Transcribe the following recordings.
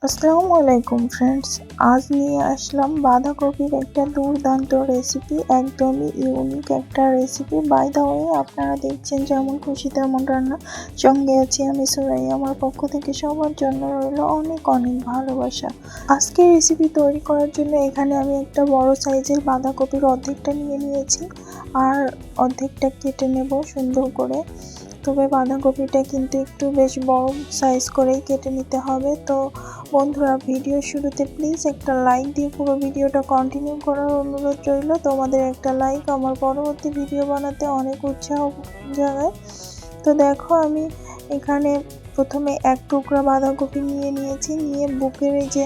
আসসালামু আলাইকুম ফ্রেন্ডস। আজ নিয়ে আসলাম বাঁধাকপির একটা দুর্দান্ত রেসিপি, একদমই ইউনিক একটা রেসিপি। বাই দ্য ওয়ে, আপনারা দেখছেন যেমন খুশি তেমন রান্না, সঙ্গে আছি আমি সুরাইয়া। আমার পক্ষ থেকে সবার জন্য রইল অনেক অনেক ভালোবাসা। আজকে রেসিপি তৈরি করার জন্য এখানে আমি একটা বড় সাইজের বাঁধাকপির অর্ধেকটা নিয়ে নিয়েছি, আর অর্ধেকটা কেটে নেব সুন্দর করে। তবে বাঁধাকপিটা কিন্তু একটু বেশ বড় সাইজ করেই কেটে নিতে হবে। তো বন্ধুরা, ভিডিও শুরুতে প্লিজ একটা লাইক দিয়ে পুরো ভিডিওটা কন্টিনিউ করার অনুরোধ রইল। তোমাদের একটা লাইক আমার পরবর্তী ভিডিও বানাতে অনেক উৎসাহ জাগায়। তো দেখো, আমি এখানে প্রথমে এক টুকরা বাঁধাকপি নিয়েছি, নিয়ে বুকের এই যে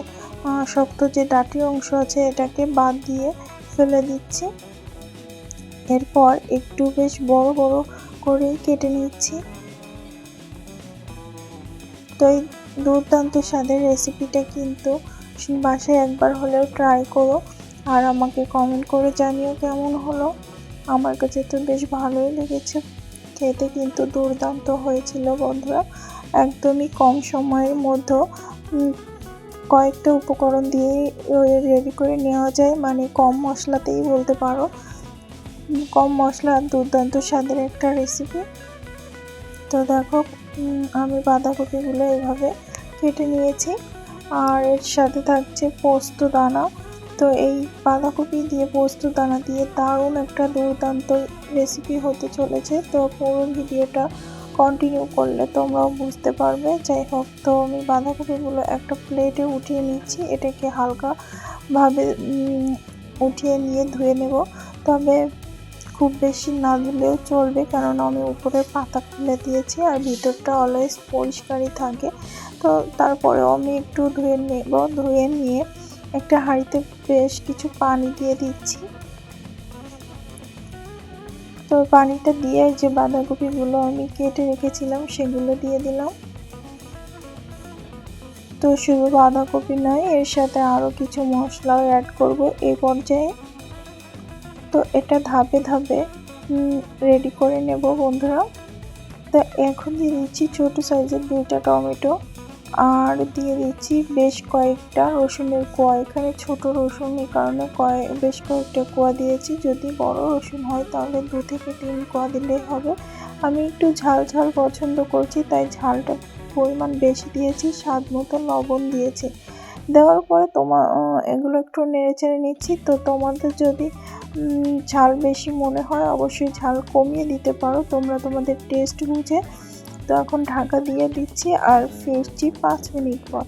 শক্ত যে ডাঁটি অংশ আছে এটাকে বাদ দিয়ে ফেলে দিচ্ছি। এরপর একটু বেশ বড় বড় করে কেটে নিচ্ছি। তো এই দুর্দান্ত স্বাদের রেসিপিটা কিন্তু বাসায় একবার হলেও ট্রাই করো, আর আমাকে কমেন্ট করে জানিও কেমন হলো। আমার কাছে তো বেশ ভালোই লেগেছে, খেতে কিন্তু দুর্দান্ত হয়েছিল বন্ধুরা। একদমই কম সময়ের মধ্যে কয়েকটা উপকরণ দিয়ে রেডি করে নেওয়া যায়, মানে কম মশলাতেই বলতে পারো। কম মশলা দুর্দান্ত স্বাদের একটা রেসিপি। তো দেখো, আমি বাঁধাকপিগুলো এভাবে কেটে নিয়েছি, আর এর সাথে থাকছে পোস্ত দানা। তো এই বাঁধাকপি দিয়ে পোস্ত দানা দিয়ে দারুণ একটা দুর্দান্ত রেসিপি হতে চলেছে। তো পুরো ভিডিওটা কন্টিনিউ করলে তোমরাও বুঝতে পারবে। যাই হোক, তো আমি বাঁধাকপিগুলো একটা প্লেটে উঠিয়ে নিচ্ছি। এটাকে হালকাভাবে উঠিয়ে নিয়ে ধুয়ে নেব। তবে খুব বেশি না ধুলেও চলবে, কারণ আমি উপরে পাতা খুলে দিয়েছি আর ভিতরটা অলওয়েজ পরিষ্কারই থাকে। তো তারপরেও আমি একটু ধুয়ে নেব। ধুয়ে নিয়ে একটা হাঁড়িতে বেশ কিছু পানি দিয়ে দিচ্ছি। তো পানিটা দিয়ে যে বাঁধাকপিগুলো আমি কেটে রেখেছিলাম সেগুলো দিয়ে দিলাম। তো শুধু বাঁধাকপি নয়, এর সাথে আরও কিছু মশলাও অ্যাড করব এই পর্যায়ে। তো এটা ধাপে ধাপে রেডি করে নেব বন্ধুরা। তো এখন দিয়ে দিচ্ছি ছোট সাইজের 2টা টমেটো, আর দিয়ে দিচ্ছি বেশ কয়েকটা রসুনের কোয়া। এখানে ছোট রসুন, এই কারণে বেশ কয়েকটা কোয়া দিয়েছি। যদি বড় রসুন হয় তাহলে 2 থেকে 3 কোয়া দিলেই হবে। আমি একটু ঝাল ঝাল পছন্দ করছি, তাই ঝালটা পরিমাণ বেশি দিয়েছি। স্বাদ মতো লবণ দিয়েছি। দেওয়ার পরে এগুলো একটু নেড়ে চেড়ে নিচ্ছি। তো তোমাদের যদি ঝাল বেশি মনে হয় অবশ্যই ঝাল কমিয়ে দিতে পারো তোমরা তোমাদের টেস্ট বুঝে। তো এখন ঢাকা দিয়ে দিচ্ছি আর ফিরছি 5 মিনিট পর।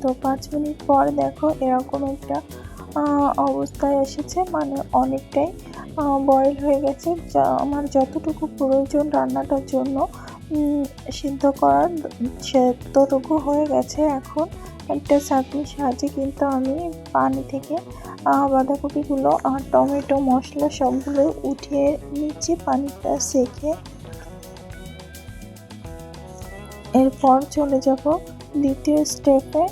তো 5 মিনিট পর দেখো এরকম একটা অবস্থায় এসেছে, মানে অনেকটাই বয়েল হয়ে গেছে। আমার যতটুকু প্রয়োজন রান্নাটার জন্য সিদ্ধ করার সেতটুকু হয়ে গেছে। এখন একটা ছাঁকনির সাহায্যে কিন্তু আমি পানি থেকে বাঁধাকপিগুলো আর টমেটো মশলা সবগুলো উঠিয়ে নিচ্ছি পানিটা সেকে। এরপর চলে যাব দ্বিতীয় স্টেপে।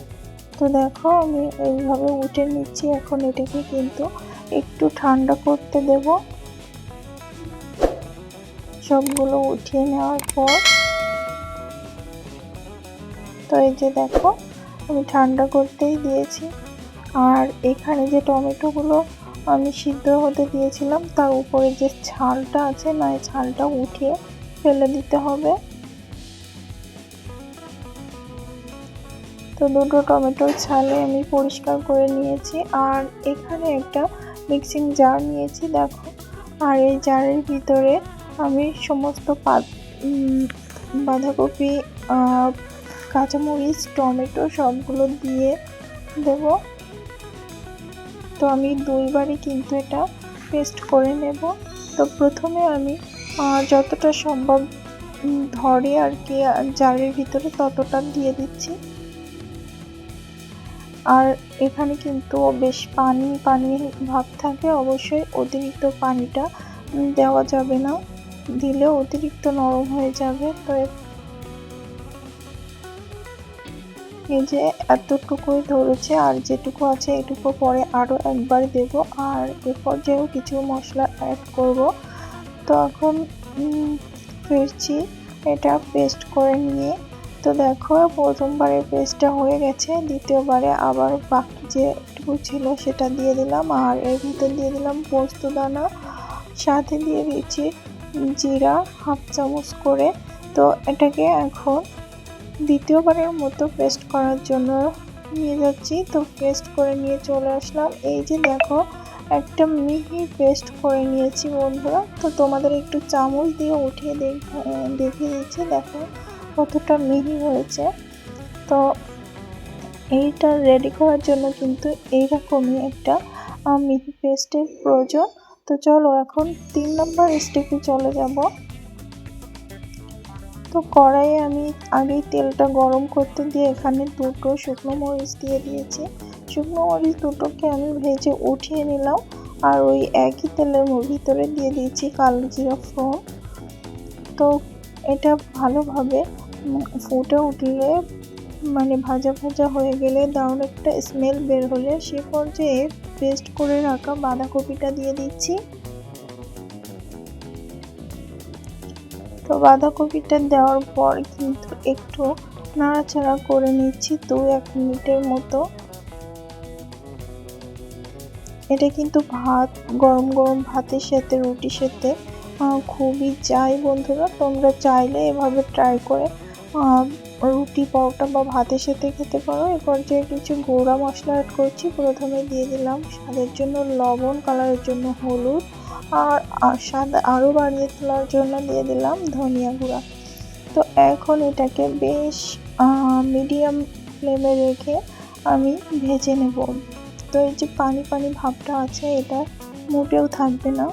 তো দেখো, আমি এইভাবে উঠে নিচ্ছি। এখন এটাকে কিন্তু একটু ঠান্ডা করতে দেব। সবগুলো উঠিয়ে নেওয়ার পর তো এই যে দেখো, আমি ঠান্ডা করতেই দিয়েছি। আর এখানে যে টমেটোগুলো আমি সিদ্ধ হতে দিয়েছিলাম তার উপরে যে ছালটা আছে না, এই ছালটা উঠিয়ে ফেলে দিতে হবে। তো 2টো টমেটোর ছালে আমি পরিষ্কার করে নিয়েছি। আর এখানে একটা মিক্সিং জার নিয়েছি দেখো, আর এই জারের ভিতরে আমি সমস্ত বাঁধাকপি, কাঁচামরিচ, টমেটো সবগুলো দিয়ে দেব। তো আমি 2বারই কিন্তু এটা পেস্ট করে নেব। তো প্রথমে আমি যতটা সম্ভব ধরে আর কি জারের ভিতরে ততটা দিয়ে দিচ্ছি। আর এখানে কিন্তু বেশ পানি পানি ভাব থাকে, অবশ্যই অতিরিক্ত পানিটা দেওয়া যাবে না, দিলেও অতিরিক্ত নরম হয়ে যাবে। তো এই যে এতটুকুই ধরেছে, আর যেটুকু আছে এটুকু পরে আরও একবার দেব। আর এ পর্যায়েও কিছু মশলা অ্যাড করব। তো এখন ফিরছি এটা পেস্ট করে নিয়ে। তো দেখো প্রথমবারের পেস্টটা হয়ে গেছে, দ্বিতীয়বারে আবার বাকি যে একটু ছিল সেটা দিয়ে দিলাম, আর এর ভিতর দিয়ে দিলাম পোস্ত দানা, সাথে দিয়ে দিচ্ছি জিরা হাফ চামচ করে। তো এটাকে এখন দ্বিতীয়বারের মতো পেস্ট করার জন্য নিয়ে যাচ্ছি। তো পেস্ট করে নিয়ে চলে আসলাম। এই যে দেখো একটা মিহি পেস্ট করে নিয়েছি বন্ধুরা। তো তোমাদের একটু চামচ দিয়ে উঠিয়ে দেখিয়ে দিচ্ছি, দেখো কতটা মিহি হয়েছে। তো এইটা রেডি করার জন্য কিন্তু এইরকমই একটা মিহি পেস্টের প্রয়োজন। তো চলো এখন 3 নম্বর স্টেপে চলে যাব। তো কড়াইয়ে আমি আগেই তেলটা গরম করতে দিয়ে এখানে 2টো শুকনো মরিচ দিয়ে দিয়েছি। শুকনো মরিচ দুটোকে আমি ভেজে উঠিয়ে নিলাম, আর ওই একই তেলের ভিতরে দিয়ে দিয়েছি কালো জিরা ফোড়ন। তো এটা ভালোভাবে ফুটে উঠলে, মানে ভাজা ভাজা হয়ে গেলে, দারুণ একটা স্মেল বের হলে সে পর্যায়ে পেস্ট করে রাখা বাঁধাকপিটা দিয়ে দিচ্ছি। তো বাঁধাকপিটা দেওয়ার পর কিন্তু একটু নাড়াচাড়া করে নিচ্ছি 2-1 মিনিটের মতো। এটা কিন্তু গরম গরম ভাতের সাথে, রুটির সাথে খুবই যায় বন্ধুরা। তোমরা চাইলে এভাবে ট্রাই করে রুটি, পরোটা বা ভাতের সাথে খেতে পারো। এ পর্যায়ে কিছু গুঁড়া মশলা অ্যাড করছি। প্রথমে দিয়ে দিলাম স্বাদের জন্য লবণ, কালারের জন্য হলুদ, আর স্বাদ আরও বাড়িয়ে তোলার জন্য দিয়ে দিলাম ধনিয়া গুঁড়া। তো এখন এটাকে বেশ মিডিয়াম ফ্লেমে রেখে আমি ভেজে নেব। তো এই যে পানি পানি ভাবটা আছে, এটা মোটেও থাকবে না।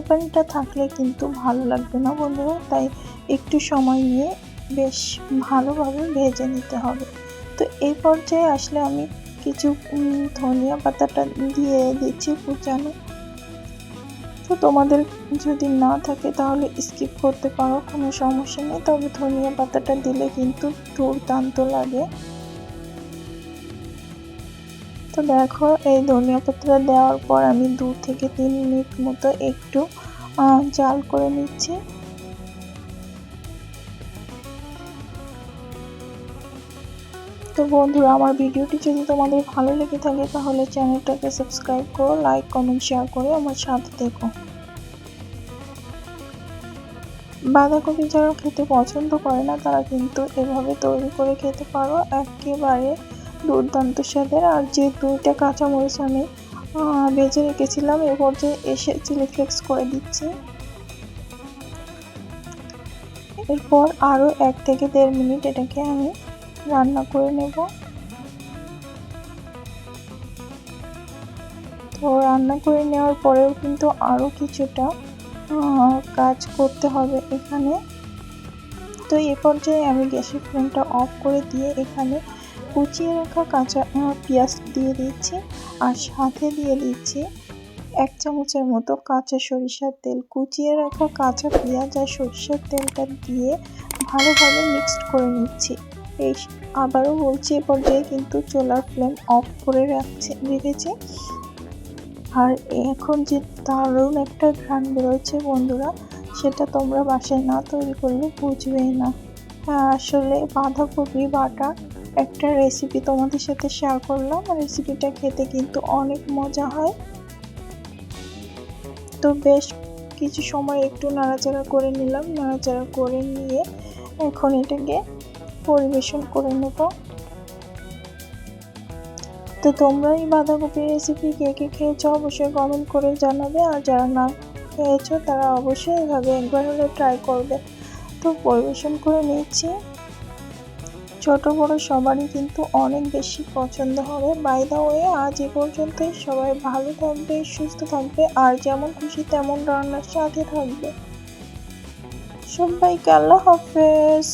পানিটা থাকলে কিন্তু ভালো লাগবে না বন্ধুরা, তাই একটু সময় নিয়ে বেশ ভালোভাবে ভেজে নিতে হবে। তো এই পর্যায়ে আসলে আমি কিছু ধনিয়া পাতাটা দিয়ে দিচ্ছি কুচানো। তো তোমাদের যদি না থাকে তাহলে স্কিপ করতে পারো, কোনো সমস্যা নেই। তবে ধনিয়া পাতাটা দিলে কিন্তু দুর্দান্ত লাগে। তো দেখো এই ধনিয়া পাতাটা দেওয়ার পর আমি 2 থেকে 3 মিনিট মতো একটু জাল করে নিচ্ছি। তো বন্ধুরা, আমার ভিডিওটি যদি তোমাদের ভালো লেগে থাকে তাহলে চ্যানেলটাকে সাবস্ক্রাইব করো, লাইক কমেন্ট শেয়ার করে আমার সাথে থেকো। বাঁধাকপি যারা খেতে পছন্দ করে না তারা কিন্তু এভাবে তৈরি করে খেতে পারো, একেবারে দুর্দান্ত স্বাদের। আর যে 2টা কাঁচামরিচ আমি ভেজে রেখেছিলাম, এ পর্যায়ে এসে চিলি ফ্লেক্স করে দিচ্ছি। এরপর আরও 1 থেকে 1.5 মিনিট এটাকে আমি রান্না করে নেব। তো রান্না করে নেওয়ার পরেও কিন্তু আরও কিছুটা কাজ করতে হবে এখানে। তো এই পর্যায়ে আমি গ্যাসের ফ্লেমটা অফ করে দিয়ে এখানে কুচিয়ে রাখা কাঁচা পেঁয়াজ দিয়ে দিচ্ছি, আর সাথে দিয়ে দিচ্ছি 1 চামচের মতো কাঁচা সরিষার তেল। কুচিয়ে রাখা কাঁচা পেঁয়াজ আর সরিষার তেলটা দিয়ে ভালোভাবে মিক্সড করে নিচ্ছি। এই আবারও বলছি, এ পর্যায়ে কিন্তু চুলার ফ্লেম অফ করে রেখেছি। আর এখন যে দারুণ একটা ঘ্রাণ বেরোচ্ছে বন্ধুরা, সেটা তোমরা বাসায় না তৈরি করলে বুঝবেই না। হ্যাঁ, আসলে বাঁধাকপি বাটা একটা রেসিপি তোমাদের সাথে শেয়ার করলাম। রেসিপিটা খেতে কিন্তু অনেক মজা হয়। তো বেশ কিছু সময় একটু নাড়াচাড়া করে নিলাম। নাড়াচাড়া করে নিয়ে এখন এটাকে পরিবেশন করে নেব। তো তোমরা এই বাঁধাকপির রেসিপি কে কে খেয়েছো অবশ্যই কমেন্ট করে জানাবে, আর যারা না খেয়েছো তারা অবশ্যই এভাবে একবার হলে ট্রাই করবে। তো পরিবেশন করে নিচ্ছি। ছোট বড় সবারই কিন্তু অনেক বেশি পছন্দ হবে। বাই দ্য ওয়ে, আজ এ পর্যন্তই। সবাই ভালো থাকবে, সুস্থ থাকবে, আর যেমন খুশি তেমন রান্নার সাথে থাকবে। সবাইকে আল্লাহ হাফেজ।